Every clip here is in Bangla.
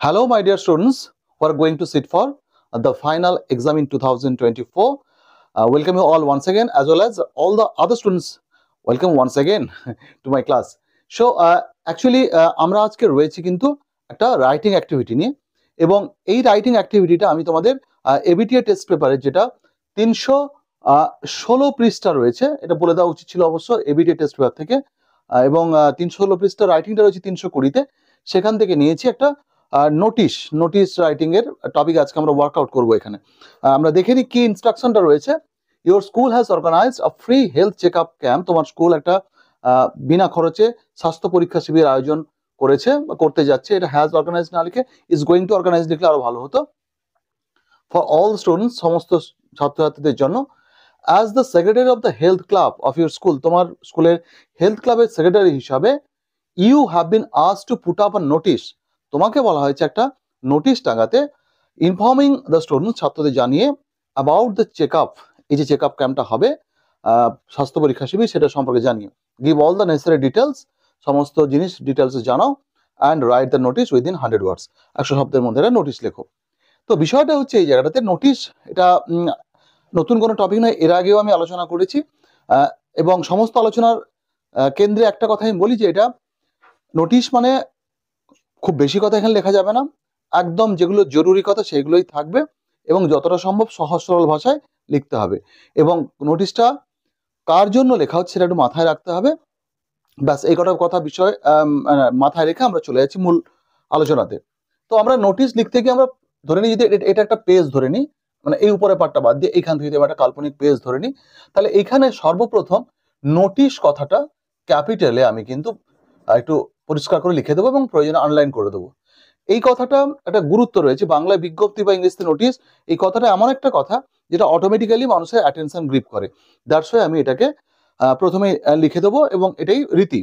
Hello, my dear students who are going to sit for the final exam in 2024. Welcome you all once again, as well as all the other students. Welcome once again to my class. So, actually, আমরা আজকে রয়েছি কিন্তু একটা রাইটিং অ্যাক্টিভিটি নিয়ে, এবং এই রাইটিং অ্যাক্টিভিটিটা আমি তোমাদের এবিটিএ টেস্ট পেপারে যেটা 316 পৃষ্ঠা রয়েছে, এটা বলে দেওয়া উচিত ছিল অবশ্য এবিটিএ টেস্ট পেপার থেকে, এবং 316 পৃষ্ঠা রাইটিংটা রয়েছে 320-তে, সেখান থেকে নিয়েছি একটা নোটিশ রাইটিং এর টপিক আজকে আমরা ওয়ার্কআউট করবো। এখানে আমরা দেখে নিই কি ইনস্ট্রাকশনটা রয়েছে। Your school has organized a free health check up camp. তোমার স্কুল একটা বিনা খরচে স্বাস্থ্য পরীক্ষা শিবির আয়োজন করেছে বা করতে যাচ্ছে। এটা হ্যাজ অর্গানাইজ না লিখে ইজ গোয়িং টু অর্গানাইজ লিখলে আরো ভালো হতো। ফর অল স্টুডেন্টস, সমস্ত ছাত্রছাত্রীদের জন্য। As the secretary of the health club of your school, তোমার স্কুলের হেলথ ক্লাবের সেক্রেটারি হিসাবে you have been asked to put up a notice, তোমাকে বলা হয়েছে একটা নোটিশ টাঙাতে, ইনফর্মিং দ্য স্টুডেন্টস, ছাত্রদের জানিয়ে, অ্যাবাউট দ্য চেক আপ, এই যে চেক আপ ক্যাম্পটা হবে স্বাস্থ্য পরীক্ষা শিবির, সেটা সম্পর্কে জানিয়ে। Give all the necessary details, সমস্ত জিনিস ডিটেলস জানাও, and write the notice within 100 ওয়ার্ডস, 100 শব্দের মধ্যে নোটিশ লেখো। তো বিষয়টা হচ্ছে এই জায়গাটাতে নোটিশ, এটা নতুন কোনো টপিক নয়, এর আগেও আমি আলোচনা করেছি, এবং সমস্ত আলোচনার কেন্দ্রে একটা কথা আমি বলি যে এটা নোটিশ মানে খুব বেশি কথা এখানে লেখা যাবে না, একদম যেগুলো জরুরি কথা সেগুলোই থাকবে, এবং যতটা সম্ভব সহজ সরল ভাষায় লিখতে হবে, এবং নোটিশটা কার জন্য লেখা হচ্ছে সেটা একটু মাথায় রাখতে হবে। ব্যাস এই কটা কথা বিষয় মাথায় রেখে আমরা চলে যাচ্ছি মূল আলোচনাতে। তো আমরা নোটিশ লিখতে গিয়ে আমরা ধরে নিই, যদি এটা একটা পেজ ধরে নিই, মানে এই উপরে পার্টটা বাদ দিয়ে এইখান থেকে একটা কাল্পনিক পেজ ধরে নিই, তাহলে এখানে সর্বপ্রথম নোটিশ কথাটা ক্যাপিটালে আমি কিন্তু একটু পরিষ্কার করে লিখে দেবো এবং প্রয়োজনে আনলাইন করে দেবো। এই কথাটা একটা গুরুত্ব রয়েছে, বাংলায় বিজ্ঞপ্তি বা ইংরেজিতে নোটিশ, এই কথাটা এমন একটা কথা যেটা অটোমেটিক্যালি মানুষের অ্যাটেনশন গ্রিপ করে। দ্যাটস ওয়াই আমি এটাকে প্রথমে লিখে দেবো, এবং এটাই রীতি।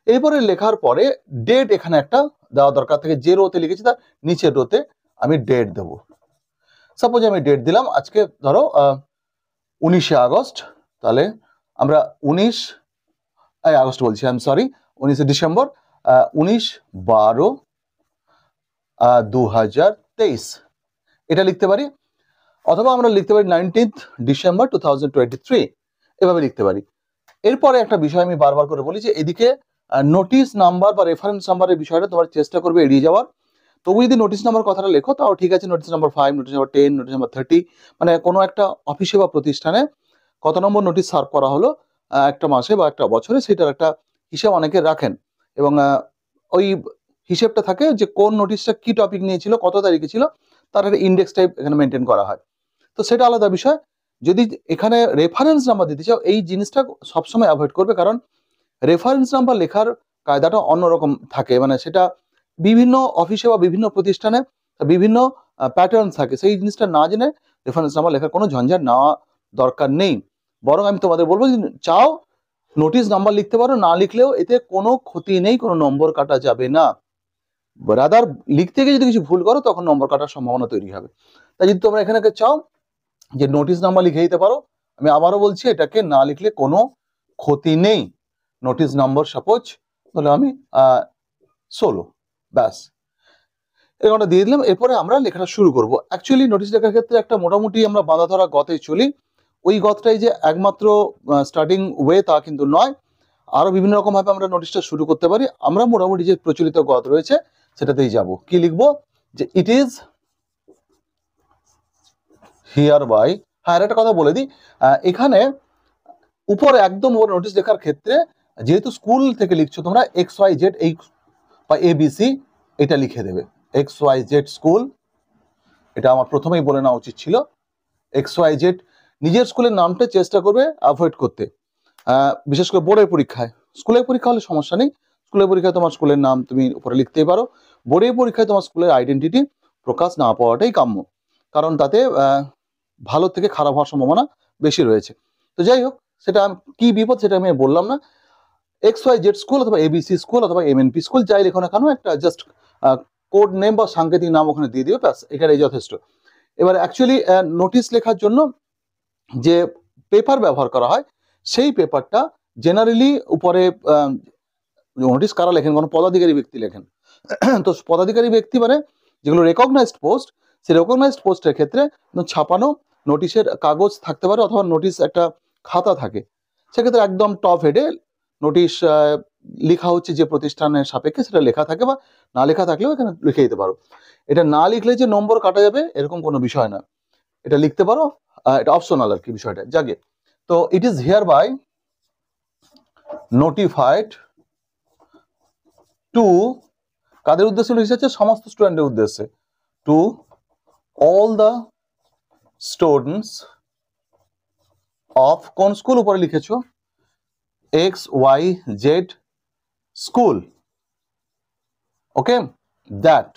এরপরে লেখার পরে ডেট এখানে একটা দেওয়া দরকার থাকে, যে রোতে লিখেছি তার নিচের রোতে আমি ডেট দেবো। সাপোজ আমি ডেট দিলাম আজকে ধরো 19শে আগস্ট, তাহলে আমরা 19 আগস্ট বলছি, আই এম সরি, 19শে ডিসেম্বর, 19/12/2023 এটা লিখতে পারি, অথবা আমরা লিখতে পারি 19th ডিসেম্বর 2023, এভাবে লিখতে পারি। এরপরে একটা বিষয় আমি বারবার করে বলি যে এদিকে নোটিশ নাম্বার বা রেফারেন্স নাম্বারের বিষয়টা তোমার চেষ্টা করবে এড়িয়ে যাওয়ার। তবু যদি নোটিশ নাম্বার কথাটা লেখো তাও ঠিক আছে, notice number 5, notice number 10, notice number 30, মানে কোনো একটা অফিসে বা প্রতিষ্ঠানে কত নম্বর নোটিশ সার্ভ করা হলো একটা মাসে বা একটা বছরে, সেটার একটা হিসাব অনেকে রাখেন, এবং ওই হিসেবটা থাকে যে কোন নোটিশটা কি টপিক নিয়েছিল, কত তারিখে ছিল, তার একটা ইন্ডেক্স টাইপ এখানে মেনটেন করা হয়। তো সেটা আলাদা বিষয়। যদি এখানে রেফারেন্স নাম্বার দিতে চাও, এই জিনিসটা সবসময় অ্যাভয়েড করবে, কারণ রেফারেন্স নাম্বার লেখার কায়দাটা অন্যরকম থাকে, মানে সেটা বিভিন্ন অফিসে বা বিভিন্ন প্রতিষ্ঠানে বিভিন্ন প্যাটার্ন থাকে, সেই জিনিসটা না জেনে রেফারেন্স নাম্বার লেখার কোনো ঝঞ্ঝাট নেওয়া দরকার নেই। বরং আমি তোমাদের বলবো যে চাও নোটিশ নাম্বার লিখতে পারো, না লিখলেও এতে কোনো ক্ষতি নেই, কোনো নম্বর কাটা যাবে না। রাদার লিখতে গিয়ে যদি কিছু ভুল করো তখন নম্বর কাটার সম্ভাবনা তৈরি হবে। তাই যদি তোমরা এখানে চাও যে নোটিশ নাম্বার লিখে দিতে পারো, আমি আবারও বলছি এটাকে না লিখলে কোনো ক্ষতি নেই। নোটিশ নম্বর সাপোজ তাহলে আমি 16, ব্যাস এখানটা দিয়ে দিলাম। এরপরে আমরা লেখাটা শুরু করব। অ্যাকচুয়ালি নোটিশ লেখার ক্ষেত্রে একটা মোটামুটি আমরা বাঁধা ধরা গতে চলি, ওই গতটাই যে একমাত্র স্টার্টিং ওয়ে তা কিন্তু নয়, আরো বিভিন্ন রকম ভাবে আমরা নোটিশটা শুরু করতে পারি। আমরা মোটামুটি যে প্রচলিত গত রয়েছে সেটাতেই যাব। কি লিখবো, যে ইট ইজ হিয়ার বাই। হ্যাঁ, একটা কথা বলে দিই, এখানে উপরে একদম ওর নোটিশ লেখার ক্ষেত্রে যেহেতু স্কুল থেকে লিখছো তোমরা XYZ এই বা ABC এটা লিখে দেবে, XYZ স্কুল, এটা আমার প্রথমেই বলে নেওয়া উচিত ছিল। XYZ নিজের স্কুলের নামটা চেষ্টা করবে অ্যাভয়েড করতে, বিশেষ করে বোর্ডের পরীক্ষায়। স্কুলের পরীক্ষা হলে সমস্যা নেই, স্কুলের পরীক্ষায় তোমার স্কুলের নাম তুমি উপরে লিখতেই পারো। বোর্ডের পরীক্ষায় তোমার স্কুলের আইডেন্টিটি প্রকাশ না পাওয়াটাই কাম্য, কারণ তাতে ভালো থেকে খারাপ হওয়ার সম্ভাবনা বেশি রয়েছে। তো যাই হোক, সেটা কি বিপদ সেটা আমি বললাম না। XYZ স্কুল অথবা ABC স্কুল অথবা MNP স্কুল যাই লেখো না কেন, একটা জাস্ট কোড নেম বা সাংকেতিক নাম ওখানে দিয়ে দিবে, ব্যাস এখানে যথেষ্ট। এবার অ্যাকচুয়ালি নোটিশ লেখার জন্য যে পেপার ব্যবহার করা হয় সেই পেপারটা জেনারেলি উপরে নোটিশ কারা লেখেন, কোনো পদাধিকারী ব্যক্তি লেখেন। তো পদাধিকারী ব্যক্তি মানে যেগুলো রেকগনাইজড পোস্ট, সেই রেকগনাইজড পোস্টের ক্ষেত্রে ছাপানো নোটিশের কাগজ থাকতে পারে অথবা নোটিশ একটা খাতা থাকে, সেক্ষেত্রে একদম টপ হেডে নোটিশ লেখা হচ্ছে যে প্রতিষ্ঠানের সাপেক্ষে সেটা লেখা থাকে, বা না লেখা থাকলেও এখানে লিখে দিতে পারো। এটা না লিখলে যে নম্বর কাটা যাবে এরকম কোনো বিষয় না, এটা লিখতে পারো, এটা অপশনাল আর কি বিষয়টা জাগে। তো it is hereby notified to, কাদের উদ্দেশ্যে নোটিশ আছে? সমস্ত স্টুডেন্টের উদ্দেশ্যে, to all the students of, কোন স্কুল উপরে লিখেছো? XYZ স্কুল, ওকে, দ্যাট,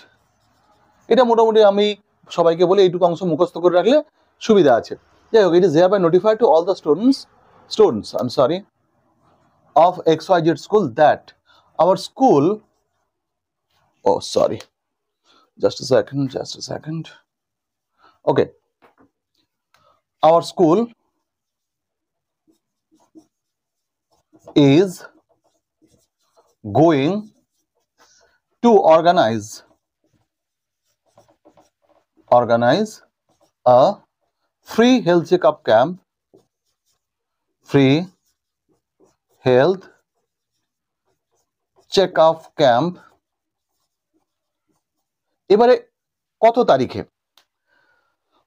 এটা মোটামুটি আমি সবাইকে বলে এইটুকু অংশ মুখস্থ করে রাখলে সুবিধা আছে। যাই হোক, it is hereby notified to all the students I am sorry of XYZ school that our school, oh sorry, just a second, okay, our school is going to organize a free health checkup camp, free health checkup camp, এবারে কত তারিখে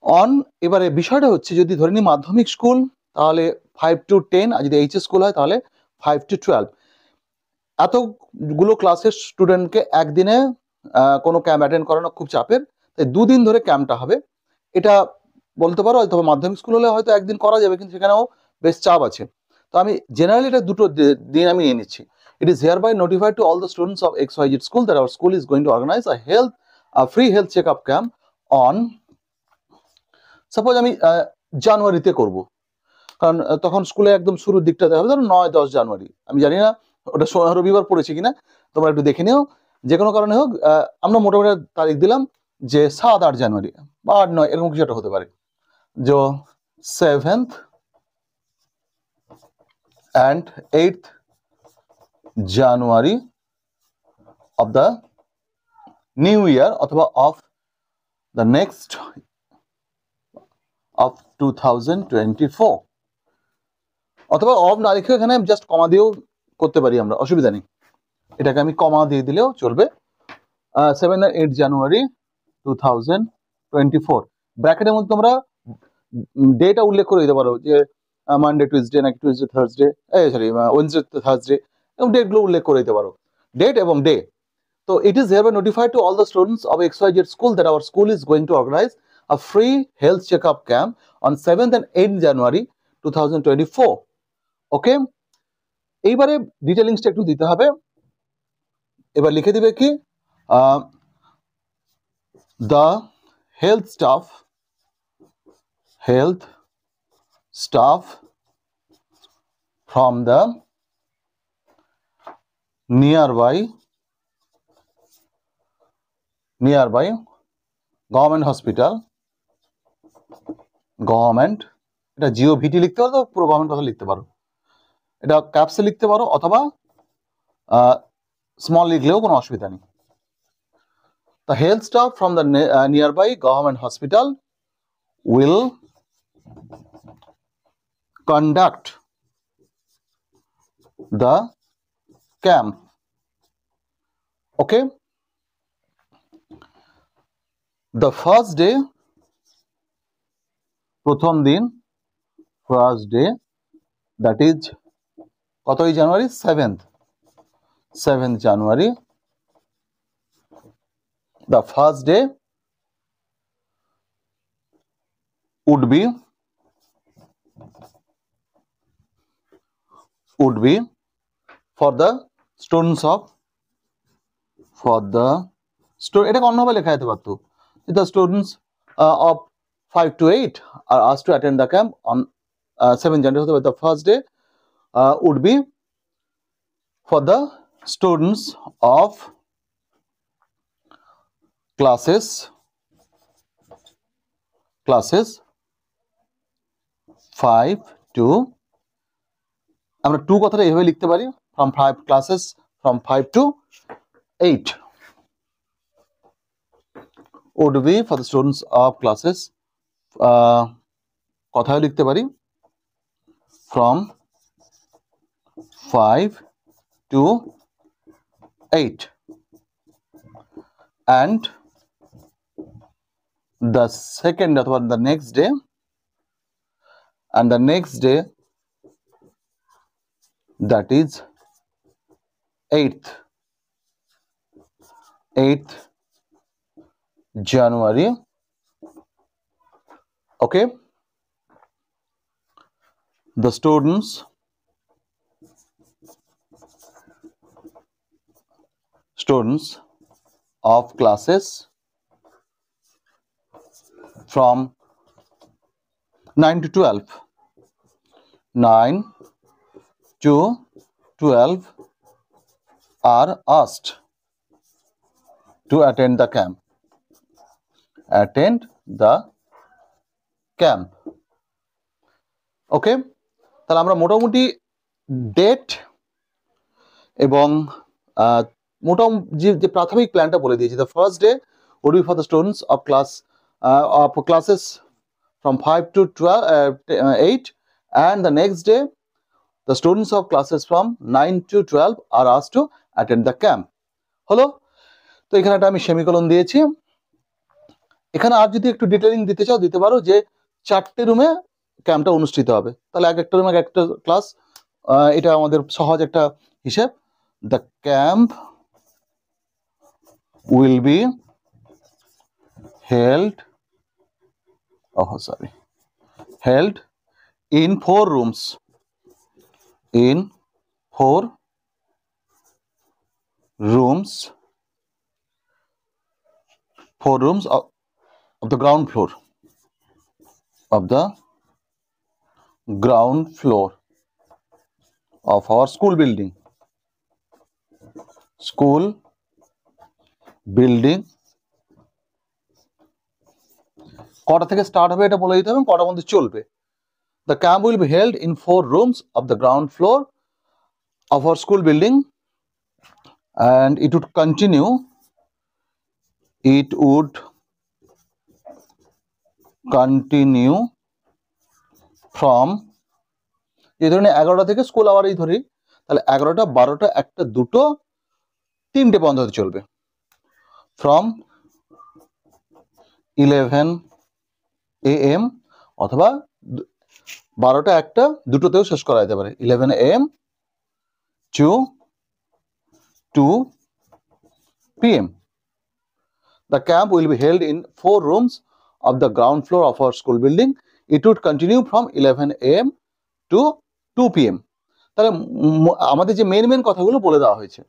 অন, এবারে বিষয়টা হচ্ছে যদি ধরে নি মাধ্যমিক স্কুল তাহলে 5 to 10, আর যদি এইচএস স্কুল হয় তাহলে 5 to 12, এতগুলো ক্লাসের স্টুডেন্টকে একদিনে কোনো ক্যাম্প অ্যাটেন্ড করানো খুব চাপের, তাই দুদিন ধরে ক্যাম্পটা হবে। এটা বলতে পারো হয়তো মাধ্যমিক স্কুল হলে হয়তো একদিন করা যাবে, কিন্তু সেখানেও বেশ চাপ আছে। তো আমি জেনারেলি এটা দুটো দিন আমি নিয়ে নিচ্ছি। It is hereby notified to all the students of XYZ school that our school is going to organize a free health check up camp on, suppose আমি জানুয়ারিতে করব, কারণ তখন স্কুলে একদম শুরুর দিকটাতে হবে, ধরো 9-10 জানুয়ারি, আমি জানি না ওটা রবিবার পড়েছে কিনা, তোমরা একটু দেখে নিও। যে কোনো কারণে হোক আমরা মোটামুটি তারিখ দিলাম যে 7-8 জানুয়ারি বা 8-9 এরকম কিছু একটা হতে পারে, যে 7th and 8th January of the new year অথবা of the next of 2024, অথবা অফ না লিখে এখানে জাস্ট কমা দিয়েও করতে পারি আমরা, অসুবিধা নেই, এটাকে আমি কমা দিয়ে দিলেও চলবে। 7 and 8 জানুয়ারি 2024, ব্র্যাকেটের মধ্যে তোমরা ডেটা উল্লেখ করে দিতে পারো যে মানডে টুইসডে নাকি Tuesday Thursday, sorry Wednesday Thursday, এবং ডেটগুলো উল্লেখ করে দিতে পারো, ডেট এবং ডে। তো it is hereby notified to all the students of XYZ school that our school is going to organize a free health checkup camp on 7th and 8th January 2024, ওকে। এইবারে ডিটেলিংসটা একটু দিতে হবে, এবার লিখে দিবে কি the health staff from the nearby government hospital, government, এটা GOVT লিখতে পারো, পুরো গভর্নমেন্ট কথা লিখতে পারো, এটা ক্যাপসে লিখতে পারো অথবা স্মল লিখলেও কোনো অসুবিধা নেই। The health staff from the nearby government hospital will conduct the camp, okay. The first day, প্রথম দিন, first day, that is কতই জানুয়ারি? 7th January, the first day would be for the students of, এটাকে অন্যভাবে লেখা যেতে পারতো, the students of 5 to 8 are asked to attend the camp on 7th January. The first day would be for the students of classes 5 to, আমরা 2 কথাটা এইভাবে লিখতে পারি, from 5 classes from 5 to 8, would be for the students of classes কথায় লিখতে পারি from 5 to 8 and the second অথবা the next day that is 8th January. Okay, the students of classes from 9 to 12 are asked to attend the camp. ওকে, তাহলে আমরা মোটামুটি ডেট এবং মোটামুটি যে প্রাথমিক প্ল্যানটা বলে দিয়েছি। The first day would be for the students of classes from 5 to 8 and the next day the students of classes from 9 to 12 are asked to attend the camp. হলো, তো এখানে একটা আমি সেমিকোলন দিয়েছি। এখানে আর যদি একটু ডিটেইলিং দিতে চাও দিতে পারো যে 4টে রুমে ক্যাম্পটা অনুষ্ঠিত হবে, তাহলে এক একটা রুমে একটা ক্লাস, এটা আমাদের সহজ একটা হিসাব। The camp will be held in 4 rooms of the ground floor of our school building কটা থেকে স্টার্ট হবে এটা বলে দিতে হবে, কটার মধ্যে চলবে। The camp will be held in 4 rooms of the ground floor of our school building and it would continue from এই ধরনের 11টা থেকে স্কুল আওয়ারই ধরি, তাহলে 11টা 12টা 1টা 2টো 3টে পর্যন্ত চলবে। from 11 AM অথবা 12টা 1টা 2টোতেও শেষ করা যেতে পারে, 11 AM to 2 PM. The camp will be held in 4 rooms of the ground floor of our school building. It would continue from 11 AM to 2 PM. তাহলে আমাদের যে মেন কথাগুলো বলে দেওয়া হয়েছে,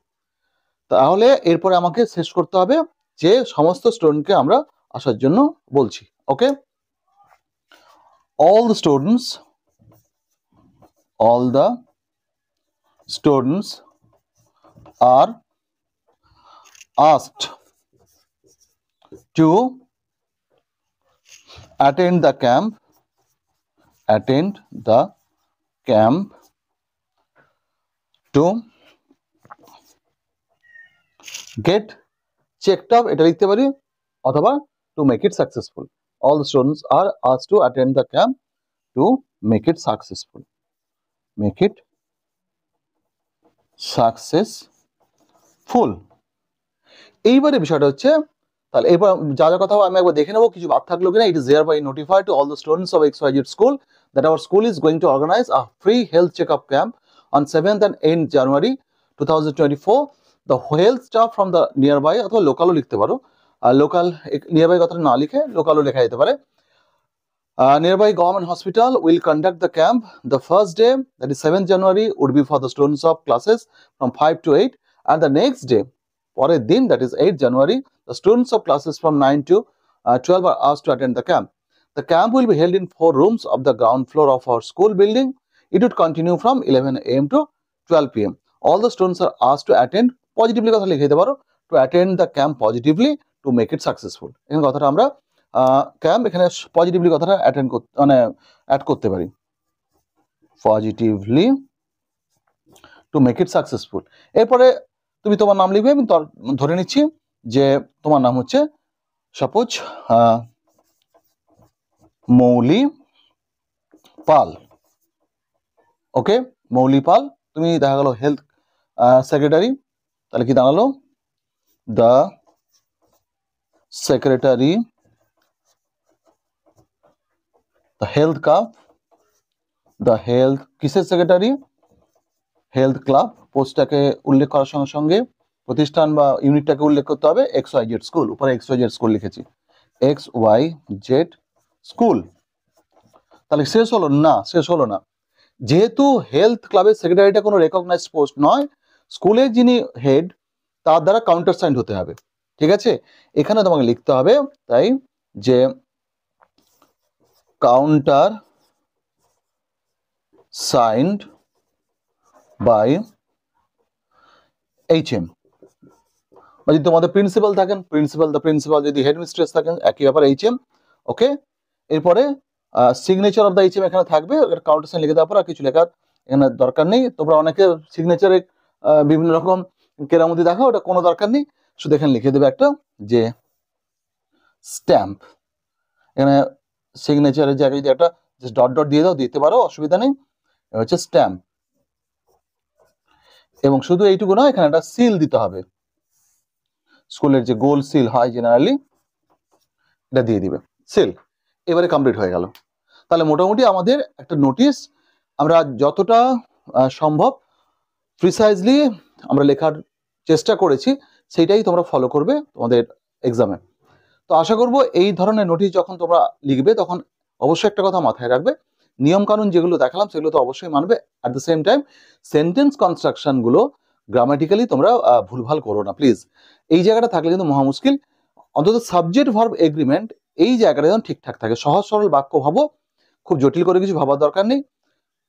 তাহলে এরপরে আমাকে শেষ করতে হবে যে সমস্ত স্টুডেন্টকে আমরা আসার জন্য বলছি। ওকে, all the students are asked to attend the camp to get checked up, এটা লিখতে পারি, অথবা to make it successful. All the students are asked to attend the camp to make it successful. এইবারে বিষয়টা হচ্ছে, তাহলে এবার যা যা কথা আমি একবার দেখে নেবো কিছু বাদ থাকলো কিনা। It is hereby notified to all the students of XYZ school that our school is going to organize a free health checkup camp on 7th and 8th January 2024. The health staff from the nearby অথবা লোকালও লিখতে পারো, লোকাল নিয়ারবাই কথাটা না লিখে লোকালও লেখা যেতে পারে, nearby government hospital will conduct the camp. The first day, that is 7th January, would be for the students of classes from 5 to 8 and the next day, পরের দিন, that is 8th January, the students of classes from 9 to 12 are asked to attend the camp. The camp will be held in 4 rooms of the ground floor of our school building. It would continue from 11 AM to 12 PM. All the students are asked to attend, positively কথা লিখে দিতে পারো, to attend the camp positively to make it successful. এখানে কথাটা আমরা ক্যাম্প এখানে পজিটিভলি কথাটা অ্যাড করতে পারি, positively to make it successful. এরপরে তুমি তোমার নাম লিখবে, আমি ধরে নিচ্ছি যে তোমার নাম হচ্ছে সাপোজ মৌলি পাল, ওকে, মৌলি পাল, তুমি দেখা গেল হেলথ সেক্রেটারি, তাহলে কি দাঁড়ালো, the secretary the health club, the health কিসের সেক্রেটারি, হেলথ ক্লাব, পোস্টটাকে উল্লেখ করার সঙ্গে সঙ্গে প্রতিষ্ঠান বা ইউনিটটাকে উল্লেখ করতে হবে, XYZ স্কুল, উপরে XYZ স্কুল লিখেছি, XYZ স্কুল। তাহলে শেষ হলো না, শেষ হলো না, যেহেতু হেলথ ক্লাবের সেক্রেটারিটা কোনো রেকগনাইজড পোস্ট নয়, স্কুলের যিনি হেড তার দ্বারা কাউন্টার সাইন্ড হতে হবে, ঠিক আছে, এখানে তোমাকে লিখতে হবে তাই যে কাউন্টার সাইন্ড বাই HM, বা যদি তোমাদের প্রিন্সিপাল থাকেন প্রিন্সিপাল, দ্য প্রিন্সিপাল, যদি হেড মিস্ট্রেস থাকেন একই ব্যাপার, HM, ওকে। এরপরে সিগনেচার অফ দ্য HM এখানে থাকবে, কাউন্টার সাইন লিখে দেওয়ার পর আর কিছু লেখার এখানে দরকার নেই। তোমরা অনেকে সিগনেচারে বিভিন্ন রকম কেরামতি দেখো, ওটা কোনো দরকার নেই, শুধু এখানে লিখে দেবে একটা যে স্ট্যাম্প, এখানে সিগনেচারের জায়গায় যদি একটা ডট ডট দিয়ে দাও, দিতে পারো, অসুবিধা নেই, হচ্ছে স্ট্যাম্প। এবং শুধু এইটুকু নয়, এখানে একটা সিল দিতে হবে, স্কুলের যে গোল সিল হয় জেনারেলি, এটা দিয়ে দিবে, সিল। এবারে কমপ্লিট হয়ে গেল। তাহলে মোটামুটি আমাদের একটা নোটিশ আমরা যতটা সম্ভব প্রিসাইজলি আমরা লেখার চেষ্টা করেছি, সেইটাই তোমরা ফলো করবে তোমাদের এক্সামে। তো আশা করব এই ধরনের নোটিশ যখন তোমরা লিখবে তখন অবশ্যই একটা কথা মাথায় রাখবে, নিয়মকানুন যেগুলো দেখালাম সেগুলো তো অবশ্যই মানবে, at the same time sentence কনস্ট্রাকশনগুলো গ্রামাটিক্যালি তোমরা ভুলভাল করো না প্লিজ। এই জায়গাটা থাকলে কিন্তু মহা মুশকিল। অন্তত সাবজেক্ট ভার্ব এগ্রিমেন্ট এই জায়গাটা যেন ঠিকঠাক থাকে, সহজ সরল বাক্য ভাবো, খুব জটিল করে কিছু ভাবার দরকার নেই,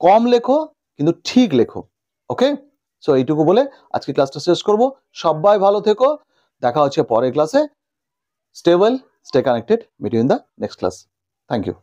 কম লেখো কিন্তু ঠিক লেখো, ওকে। সো এইটুকু বলে আজকে ক্লাসটা শেষ করব। সবাই ভালো থেকো, দেখা হচ্ছে পরের ক্লাসে। Stay well, stay connected, meet you in the next class. Thank you.